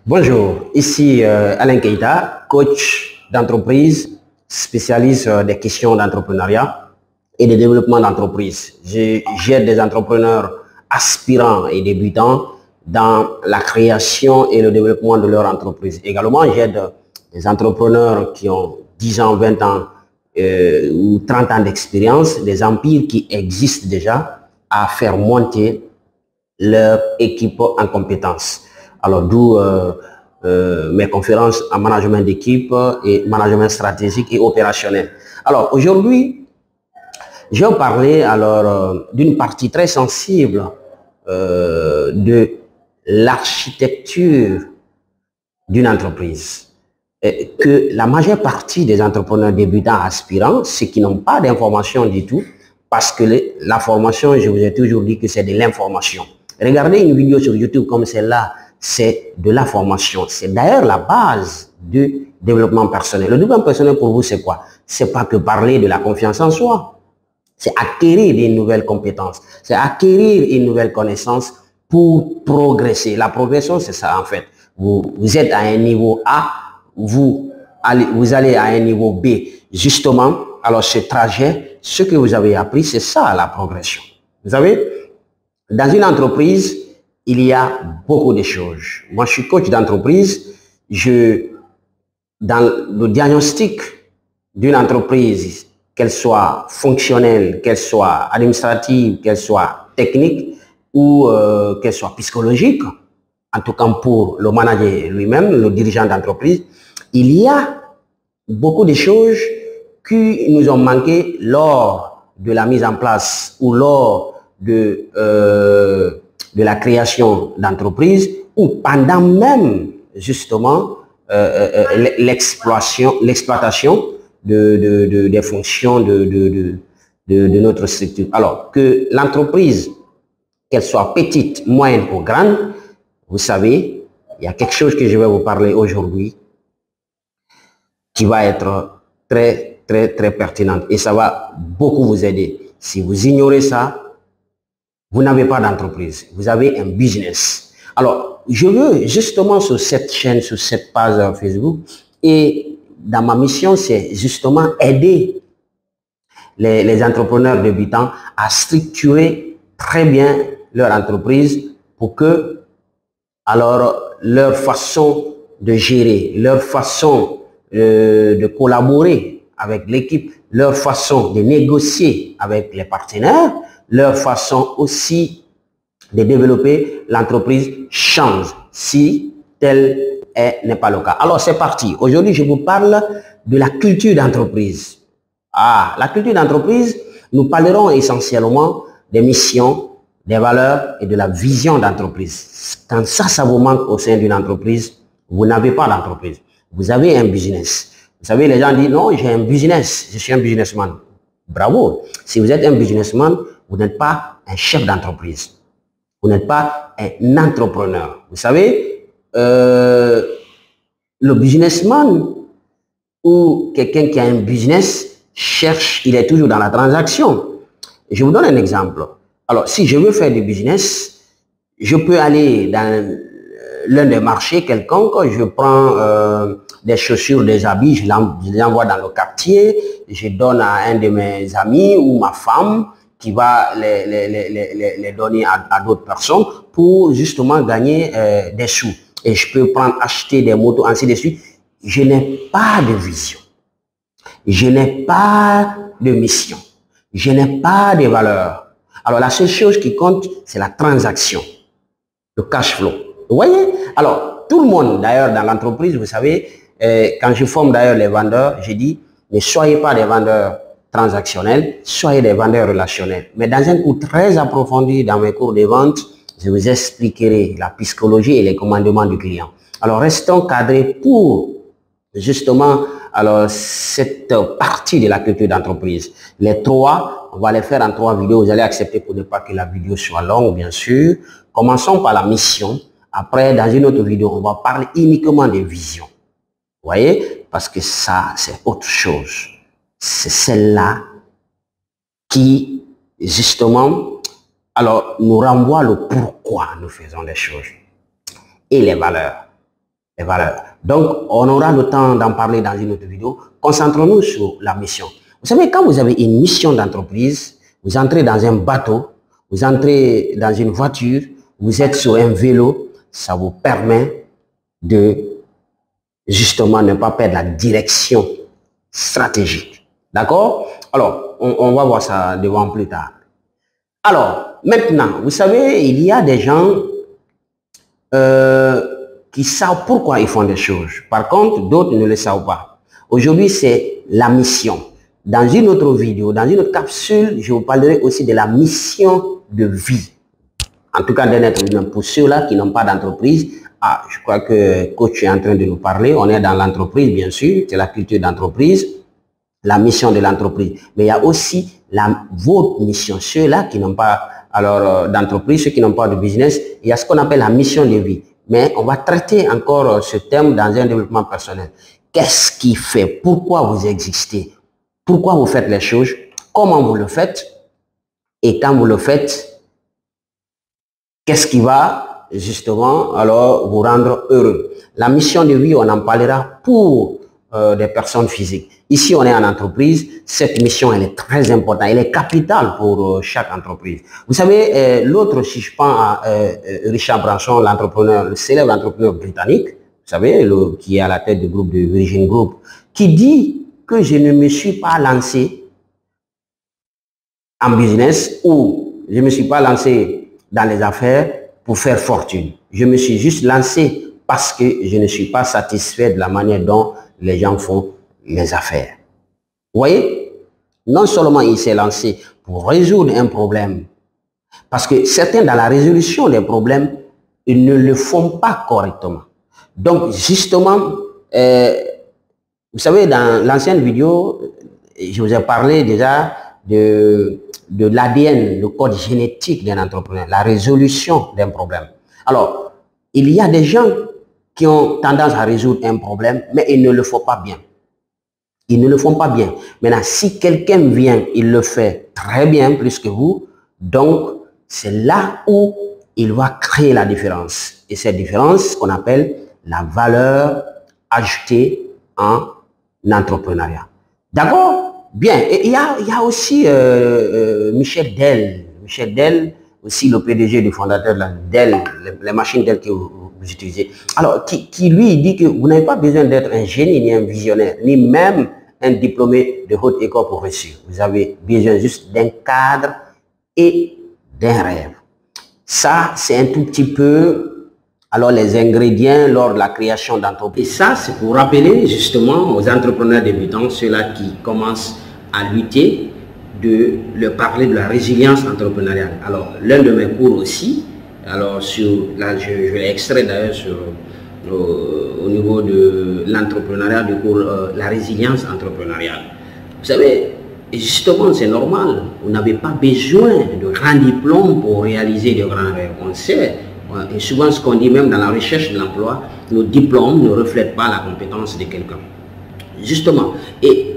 Bonjour, ici Alain Keita, coach d'entreprise, spécialiste des questions d'entrepreneuriat et de développement d'entreprise. J'aide des entrepreneurs aspirants et débutants dans la création et le développement de leur entreprise. Également, j'aide des entrepreneurs qui ont 10 ans, 20 ans ou 30 ans d'expérience, des empires qui existent déjà, à faire monter leur équipe en compétences. Alors, d'où mes conférences en management d'équipe et management stratégique et opérationnel. Alors, aujourd'hui, je vais parler d'une partie très sensible de l'architecture d'une entreprise. Que la majeure partie des entrepreneurs débutants aspirants, ceux qui n'ont pas d'information du tout, parce que la formation, je vous ai toujours dit que c'est de l'information. Regardez une vidéo sur YouTube comme celle-là, c'est de la formation. C'est d'ailleurs la base du développement personnel. Le développement personnel pour vous, c'est quoi? C'est pas que parler de la confiance en soi. C'est acquérir des nouvelles compétences. C'est acquérir une nouvelle connaissance pour progresser. La progression, c'est ça en fait. Vous êtes à un niveau A, vous allez à un niveau B. Justement, alors ce trajet, ce que vous avez appris, c'est ça la progression. Vous savez, dans une entreprise, il y a beaucoup de choses. Moi, je suis coach d'entreprise. Dans le diagnostic d'une entreprise, qu'elle soit fonctionnelle, qu'elle soit administrative, qu'elle soit technique ou qu'elle soit psychologique, en tout cas pour le manager lui-même, le dirigeant d'entreprise, il y a beaucoup de choses qui nous ont manqué lors de la mise en place ou lors de la création d'entreprise ou pendant même justement l'exploitation des fonctions de notre structure. Alors que l'entreprise, qu'elle soit petite, moyenne ou grande, vous savez, il y a quelque chose que je vais vous parler aujourd'hui qui va être très pertinente et ça va beaucoup vous aider. Si vous ignorez ça, vous n'avez pas d'entreprise, vous avez un business. Alors, je veux justement sur cette chaîne, sur cette page Facebook, et dans ma mission, c'est justement aider les entrepreneurs débutants à structurer très bien leur entreprise pour que, alors, leur façon de gérer, leur façon de collaborer avec l'équipe, leur façon de négocier avec les partenaires, leur façon aussi de développer l'entreprise change si tel n'est pas le cas. Alors c'est parti. Aujourd'hui, je vous parle de la culture d'entreprise. La culture d'entreprise, nous parlerons essentiellement des missions, des valeurs et de la vision d'entreprise. Quand ça vous manque au sein d'une entreprise, vous n'avez pas d'entreprise. Vous avez un business. Vous savez, les gens disent, non, j'ai un business, je suis un businessman. Bravo. Si vous êtes un businessman, vous n'êtes pas un chef d'entreprise. Vous n'êtes pas un entrepreneur. Vous savez, le businessman ou quelqu'un qui a un business cherche, il est toujours dans la transaction. Je vous donne un exemple. Alors, si je veux faire du business, je peux aller dans l'un des marchés quelconque, je prends des chaussures, des habits, je les envoie dans le quartier, je donne à un de mes amis ou ma femme qui va les donner à d'autres personnes pour justement gagner des sous. Et je peux acheter des motos, ainsi de suite. Je n'ai pas de vision. Je n'ai pas de mission. Je n'ai pas de valeur. Alors la seule chose qui compte, c'est la transaction, le cash flow. Vous voyez? Alors, tout le monde, d'ailleurs, dans l'entreprise, vous savez, quand je forme d'ailleurs les vendeurs, je dis, ne soyez pas des vendeurs transactionnels, soyez des vendeurs relationnels. Mais dans un cours très approfondi dans mes cours de vente, je vous expliquerai la psychologie et les commandements du client. Alors, restons cadrés pour justement cette partie de la culture d'entreprise. Les trois, on va les faire en 3 vidéos. Vous allez accepter pour ne pas que la vidéo soit longue, bien sûr. Commençons par la mission. Après, dans une autre vidéo, on va parler uniquement de vision. Vous voyez? Parce que ça, c'est autre chose. C'est celle-là qui, justement, alors, nous renvoie le pourquoi nous faisons les choses et les valeurs. les valeurs. Donc, on aura le temps d'en parler dans une autre vidéo. Concentrons-nous sur la mission. Vous savez, quand vous avez une mission d'entreprise, vous entrez dans un bateau, vous entrez dans une voiture, vous êtes sur un vélo, ça vous permet de justement ne pas perdre la direction stratégique. D'accord? Alors, on va voir ça devant plus tard. Alors, maintenant, vous savez, il y a des gens qui savent pourquoi ils font des choses. Par contre, d'autres ne le savent pas. Aujourd'hui, c'est la mission. Dans une autre vidéo, dans une autre capsule, je vous parlerai aussi de la mission de vie. En tout cas, d'un être humain. Pour ceux-là qui n'ont pas d'entreprise, je crois que coach est en train de nous parler. On est dans l'entreprise, bien sûr. C'est la culture d'entreprise, la mission de l'entreprise. Mais il y a aussi votre mission. Ceux-là qui n'ont pas d'entreprise, ceux qui n'ont pas de business, il y a ce qu'on appelle la mission de vie. Mais on va traiter encore ce thème dans un développement personnel. Qu'est-ce qui fait? Pourquoi vous existez? Pourquoi vous faites les choses? Comment vous le faites? Et quand vous le faites, qu'est-ce qui va justement alors vous rendre heureux? La mission de vie, on en parlera pour des personnes physiques. Ici, on est en entreprise. Cette mission, elle est très importante. Elle est capitale pour chaque entreprise. Vous savez, l'autre, si je pense à Richard Branson, l'entrepreneur, le célèbre entrepreneur britannique, vous savez, qui est à la tête du groupe de Virgin Group, qui dit que je ne me suis pas lancé en business ou je ne me suis pas lancé dans les affaires pour faire fortune. Je me suis juste lancé parce que je ne suis pas satisfait de la manière dont les gens font les affaires. Vous voyez? Non seulement il s'est lancé pour résoudre un problème, parce que certains dans la résolution des problèmes, ils ne le font pas correctement. Donc justement, vous savez, dans l'ancienne vidéo, je vous ai parlé déjà de l'ADN, le code génétique d'un entrepreneur, la résolution d'un problème. Alors, il y a des gens qui ont tendance à résoudre un problème, mais ils ne le font pas bien. Ils ne le font pas bien. Maintenant, si quelqu'un vient, il le fait très bien, plus que vous, donc c'est là où il va créer la différence. Et cette différence, qu'on appelle la valeur ajoutée en entrepreneuriat. D'accord? Bien. Et il y a aussi Michel Dell. Michel Dell, aussi le PDG du fondateur de la Dell, les machines Dell que vous utilisez. Alors, qui lui dit que vous n'avez pas besoin d'être un génie, ni un visionnaire, ni même un diplômé de haute école pour réussir. Vous avez besoin juste d'un cadre et d'un rêve. Ça, c'est un tout petit peu alors les ingrédients lors de la création d'entreprise. Et ça, c'est pour rappeler justement aux entrepreneurs débutants, ceux-là qui commencent à lutter, de leur parler de la résilience entrepreneuriale. Alors, l'un de mes cours aussi, alors là, je l'ai extrait d'ailleurs au niveau de l'entrepreneuriat, du cours la résilience entrepreneuriale. Vous savez, justement, c'est normal. Vous n'avez pas besoin de grands diplômes pour réaliser de grands rêves. On sait. Et souvent, ce qu'on dit même dans la recherche de l'emploi, nos diplômes ne reflètent pas la compétence de quelqu'un. Justement. Et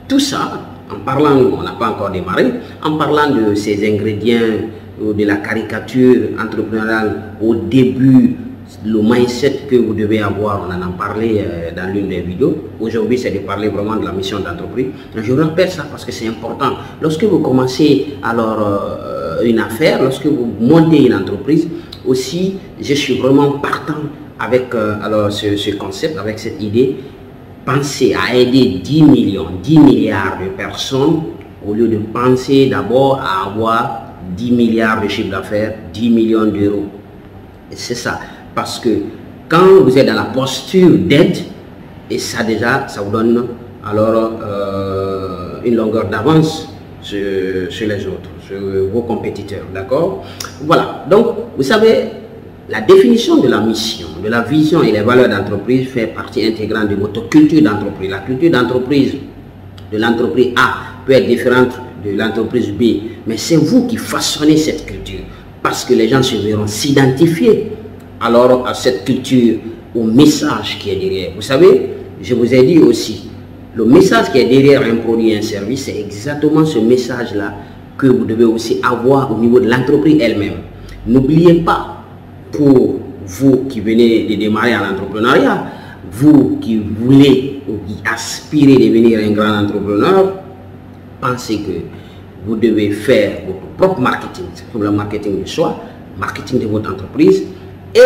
tout ça, en parlant, on n'a pas encore démarré, en parlant de ces ingrédients, de la caricature entrepreneuriale au début, le mindset que vous devez avoir, on en a parlé dans l'une des vidéos. Aujourd'hui, c'est de parler vraiment de la mission d'entreprise. Je rappelle ça parce que c'est important. Lorsque vous commencez alors une affaire, lorsque vous montez une entreprise, aussi, je suis vraiment partant avec ce concept, avec cette idée. Pensez à aider 10 millions, 10 milliards de personnes au lieu de penser d'abord à avoir 10 milliards de chiffre d'affaires, 10 millions d'euros. Et c'est ça. Parce que quand vous êtes dans la posture d'aide, et ça déjà, ça vous donne alors une longueur d'avance sur les autres, sur vos compétiteurs, d'accord? Voilà, donc vous savez, la définition de la mission, de la vision et les valeurs d'entreprise fait partie intégrante de votre culture d'entreprise. La culture d'entreprise de l'entreprise A peut être différente de l'entreprise B, mais c'est vous qui façonnez cette culture, parce que les gens se verront s'identifier alors à cette culture, au message qui est derrière. Vous savez, je vous ai dit aussi, le message qui est derrière un produit et un service, c'est exactement ce message-là que vous devez aussi avoir au niveau de l'entreprise elle-même. N'oubliez pas, pour vous qui venez de démarrer en entrepreneuriat, vous qui voulez ou qui aspirez à devenir un grand entrepreneur, pensez que vous devez faire votre propre marketing. C'est comme le marketing de soi, marketing de votre entreprise et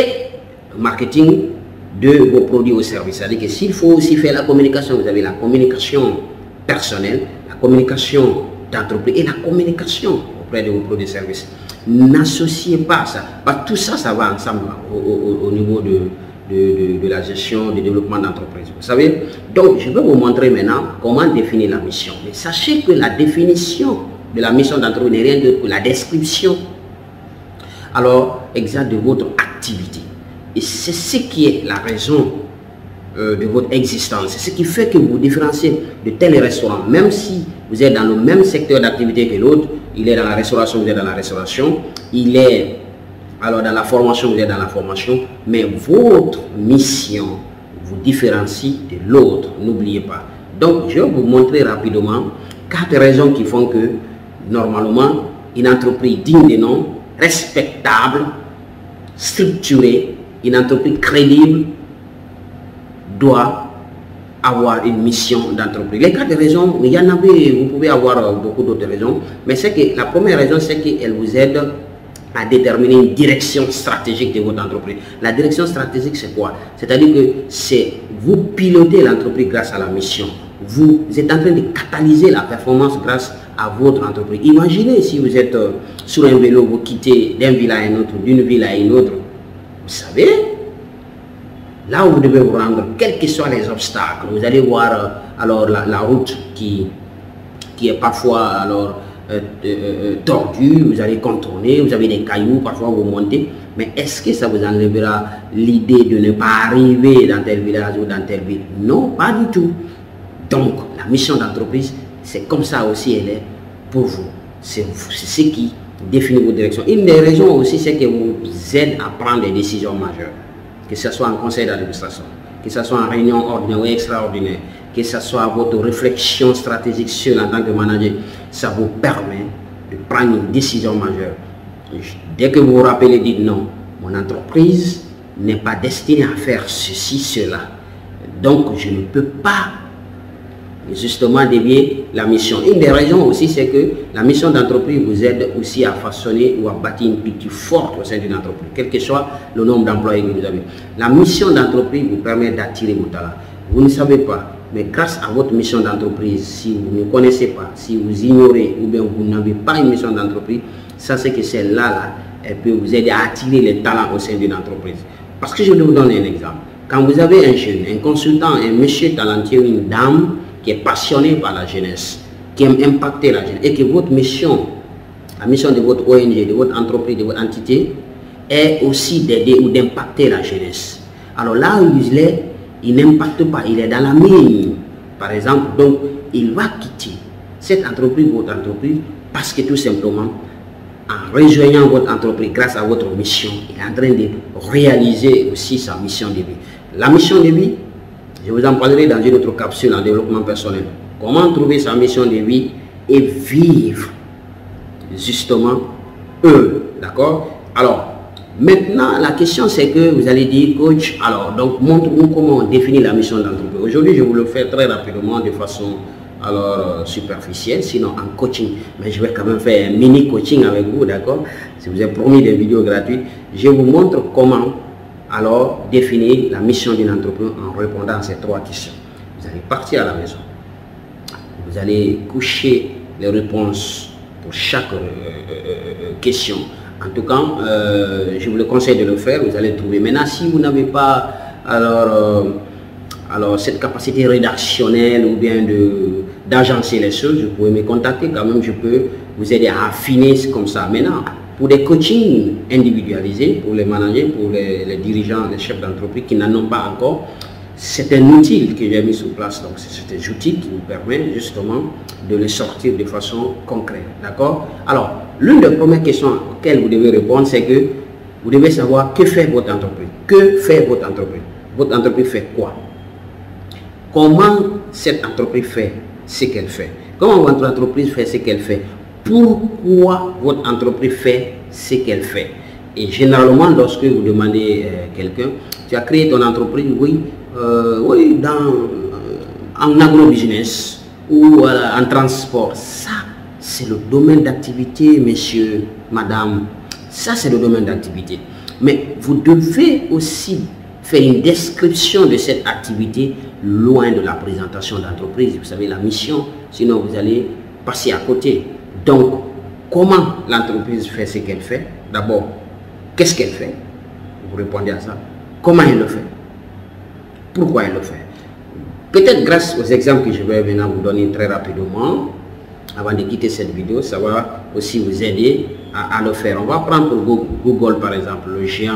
le marketing de vos produits ou services. C'est-à-dire que s'il faut aussi faire la communication, vous avez la communication personnelle, la communication d'entreprise et la communication auprès de vos produits et services. N'associez pas ça. Parce que tout ça, ça va ensemble au niveau de la gestion, du développement d'entreprise. Vous savez, donc je vais vous montrer maintenant comment définir la mission. Mais sachez que la définition de la mission d'entreprise n'est rien d'autre que la description exacte de votre activité. Et c'est ce qui est la raison de votre existence. C'est ce qui fait que vous vous différenciez de tel restaurant. Même si vous êtes dans le même secteur d'activité que l'autre, il est dans la restauration, vous êtes dans la restauration, il est dans la formation, vous êtes dans la formation, mais votre mission vous différencie de l'autre, n'oubliez pas. Donc, je vais vous montrer rapidement 4 raisons qui font que, normalement, une entreprise digne de nom, respectable, structurée, une entreprise crédible, doit avoir une mission d'entreprise. Les 4 raisons, il y en avait, vous pouvez avoir beaucoup d'autres raisons, mais c'est que la première raison, c'est qu'elle vous aide à déterminer une direction stratégique de votre entreprise. La direction stratégique, c'est quoi? C'est-à-dire que c'est vous pilotez l'entreprise grâce à la mission. Vous êtes en train de catalyser la performance grâce à votre entreprise. Imaginez si vous êtes sur un vélo, vous quittez d'un village à un autre, d'une ville à une autre. Vous savez, là où vous devez vous rendre, quels que soient les obstacles, vous allez voir la route qui est parfois tordue, vous allez contourner, vous avez des cailloux, parfois vous montez, mais est-ce que ça vous enlèvera l'idée de ne pas arriver dans tel village ou dans telle ville? Non, pas du tout. Donc, la mission d'entreprise, c'est comme ça aussi elle est pour vous. C'est ce qui définit votre direction. Une des raisons aussi, c'est que vous aide à prendre des décisions majeures. Que ce soit en conseil d'administration, que ce soit en réunion ordinaire ou extraordinaire, que ce soit votre réflexion stratégique seule en tant que manager, ça vous permet de prendre une décision majeure. Dès que vous vous rappelez, dites non, mon entreprise n'est pas destinée à faire ceci, cela. Donc, je ne peux pas justement dévier la mission. Une des raisons aussi, c'est que la mission d'entreprise vous aide aussi à façonner ou à bâtir une culture forte au sein d'une entreprise, quel que soit le nombre d'employés que vous avez. La mission d'entreprise vous permet d'attirer vos talents. Vous ne savez pas, mais grâce à votre mission d'entreprise, si vous ne connaissez pas, si vous ignorez ou bien vous n'avez pas une mission d'entreprise, ça c'est que celle-là, elle peut vous aider à attirer les talents au sein d'une entreprise. Parce que je vais vous donner un exemple. Quand vous avez un jeune, un consultant, un monsieur talentueux, une dame, qui est passionné par la jeunesse, qui aime impacter la jeunesse, et que votre mission, la mission de votre ONG, de votre entreprise, de votre entité, est aussi d'aider ou d'impacter la jeunesse. Alors là où il est, il n'impacte pas, il est dans la mine, par exemple, donc il va quitter cette entreprise, votre entreprise, parce que tout simplement, en rejoignant votre entreprise grâce à votre mission, il est en train de réaliser aussi sa mission de vie. La mission de vie, je vous en parlerai dans une autre capsule en développement personnel. Comment trouver sa mission de vie et vivre justement d'accord? Alors, maintenant, la question c'est que vous allez dire, coach, alors, donc montre-nous comment on définit la mission d'entreprise. Aujourd'hui, je vais vous le faire très rapidement de façon superficielle, sinon en coaching. Mais je vais quand même faire un mini coaching avec vous, d'accord? Si vous avez promis des vidéos gratuites, je vous montre comment définir la mission d'une entreprise en répondant à ces 3 questions. Vous allez partir à la maison. Vous allez coucher les réponses pour chaque question. En tout cas, je vous le conseille de le faire. Vous allez trouver. Maintenant, si vous n'avez pas cette capacité rédactionnelle ou bien d'agencer les choses, vous pouvez me contacter. Quand même, je peux vous aider à affiner comme ça. Maintenant, pour des coachings individualisés, pour les managers, pour les dirigeants, les chefs d'entreprise qui n'en ont pas encore, c'est un outil que j'ai mis sur place. Donc, c'est un outil qui vous permet justement de les sortir de façon concrète. D'accord? Alors, l'une des premières questions auxquelles vous devez répondre, c'est que vous devez savoir que fait votre entreprise. Que fait votre entreprise? Votre entreprise fait quoi? Comment cette entreprise fait ce qu'elle fait? Comment votre entreprise fait ce qu'elle fait? Pourquoi votre entreprise fait ce qu'elle fait? Et généralement, lorsque vous demandez quelqu'un, tu as créé ton entreprise, oui, oui, en agro-business ou en transport. Ça, c'est le domaine d'activité, monsieur, madame. Ça, c'est le domaine d'activité. Mais vous devez aussi faire une description de cette activité loin de la présentation d'entreprise. Vous savez, la mission, sinon vous allez passer à côté. Donc, comment l'entreprise fait ce qu'elle fait? D'abord, qu'est-ce qu'elle fait? Vous répondez à ça. Comment elle le fait? Pourquoi elle le fait? Peut-être grâce aux exemples que je vais maintenant vous donner très rapidement, avant de quitter cette vidéo, ça va aussi vous aider à le faire. On va prendre pour Google par exemple, le géant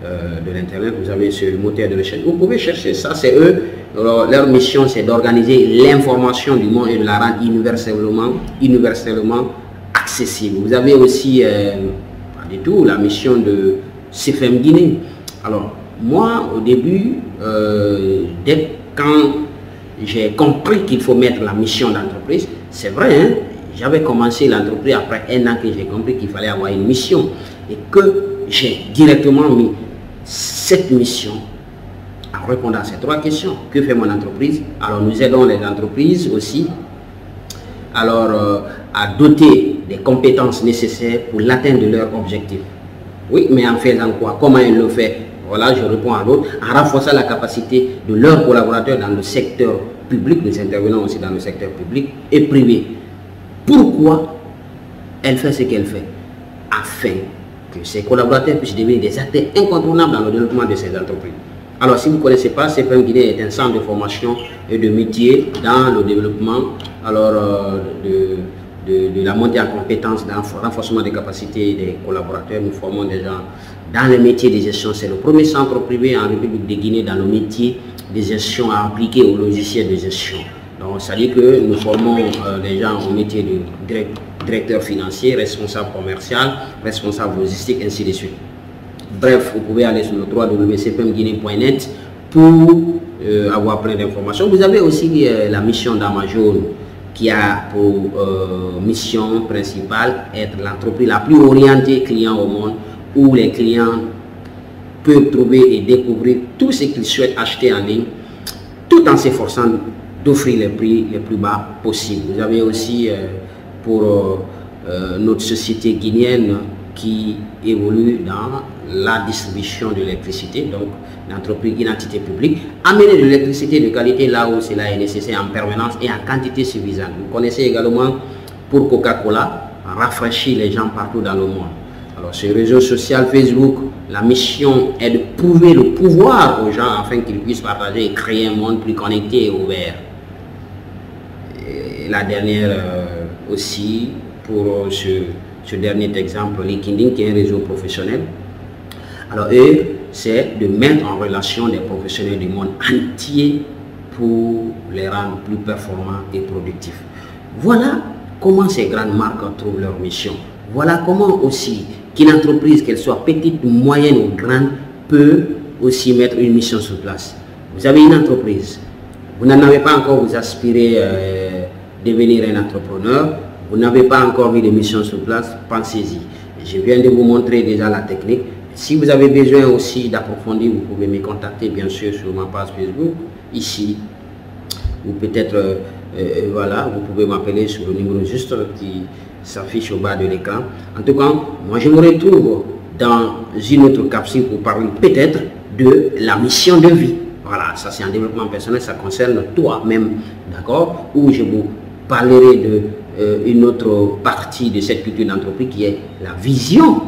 de l'internet. Vous avez ce moteur de recherche. Vous pouvez chercher ça, c'est eux. Alors, leur mission, c'est d'organiser l'information du monde et de la rendre universellement accessible. Vous avez aussi, pas du tout, la mission de CFM Guinée. Alors, moi, au début, dès quand j'ai compris qu'il faut mettre la mission d'entreprise, c'est vrai, hein, j'avais commencé l'entreprise après un an que j'ai compris qu'il fallait avoir une mission et que j'ai directement mis cette mission en répondant à ces trois questions. Que fait mon entreprise? Alors nous aidons les entreprises aussi alors, à doter des compétences nécessaires pour l'atteinte de leurs objectifs. Oui, mais en faisant quoi? Comment ils le font? Voilà, je réponds à l'autre. En renforçant la capacité de leurs collaborateurs dans le secteur public, nous intervenons aussi dans le secteur public et privé. Pourquoi elle fait ce qu'elle fait? Afin que ses collaborateurs puissent devenir des acteurs incontournables dans le développement de ces entreprises. Alors, si vous ne connaissez pas, CFM Guinée est un centre de formation et de métier dans le développement de la montée en compétences, dans le renforcement des capacités des collaborateurs. Nous formons des gens dans le métier de gestion. C'est le premier centre privé en République de Guinée dans le métier de gestion à appliquer au logiciel de gestion. Donc, ça dit que nous formons des gens au métier de directeur financier, responsable commercial, responsable logistique, ainsi de suite. Bref, vous pouvez aller sur le www.cfmguinée.net pour avoir plein d'informations. Vous avez aussi la mission d'Amazon qui a pour mission principale être l'entreprise la plus orientée client au monde, où les clients peuvent trouver et découvrir tout ce qu'ils souhaitent acheter en ligne, tout en s'efforçant d'offrir les prix les plus bas possibles. Vous avez aussi pour notre société guinéenne qui évolue dans la distribution de l'électricité, donc l'entreprise identité publique, amener de l'électricité de qualité là où cela est nécessaire en permanence et en quantité suffisante. Vous connaissez également pour Coca-Cola, rafraîchir les gens partout dans le monde. Alors sur le réseau social Facebook, la mission est de prouver le pouvoir aux gens afin qu'ils puissent partager et créer un monde plus connecté et ouvert. Et la dernière aussi, pour ce dernier exemple, LinkedIn qui est un réseau professionnel. Alors eux, c'est de mettre en relation des professionnels du monde entier pour les rendre plus performants et productifs. Voilà comment ces grandes marques trouvent leur mission. Voilà comment aussi qu'une entreprise, qu'elle soit petite, moyenne ou grande, peut aussi mettre une mission sur place. Vous avez une entreprise, vous n'en avez pas encore, vous aspirez à devenir un entrepreneur, vous n'avez pas encore mis de mission sur place, pensez-y. Je viens de vous montrer déjà la technique. Si vous avez besoin aussi d'approfondir, vous pouvez me contacter bien sûr sur ma page Facebook, ici, ou peut-être, voilà, vous pouvez m'appeler sur le numéro juste qui s'affiche au bas de l'écran. En tout cas, moi je me retrouve dans une autre capsule pour parler peut-être de la mission de vie. Voilà, ça c'est un développement personnel, ça concerne toi-même, d'accord? Où je vous parlerai de une autre partie de cette culture d'entreprise qui est la vision,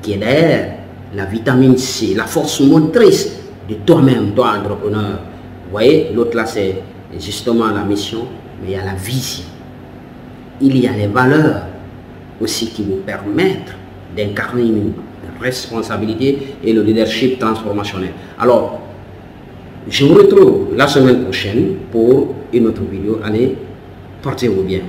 qui est derrière la vitamine C, la force motrice de toi-même, toi entrepreneur. Vous voyez, l'autre là c'est justement la mission, mais il y a la vision. Il y a les valeurs aussi qui vous permettent d'incarner une responsabilité et le leadership transformationnel. Alors, je vous retrouve la semaine prochaine pour une autre vidéo. Allez, portez-vous bien.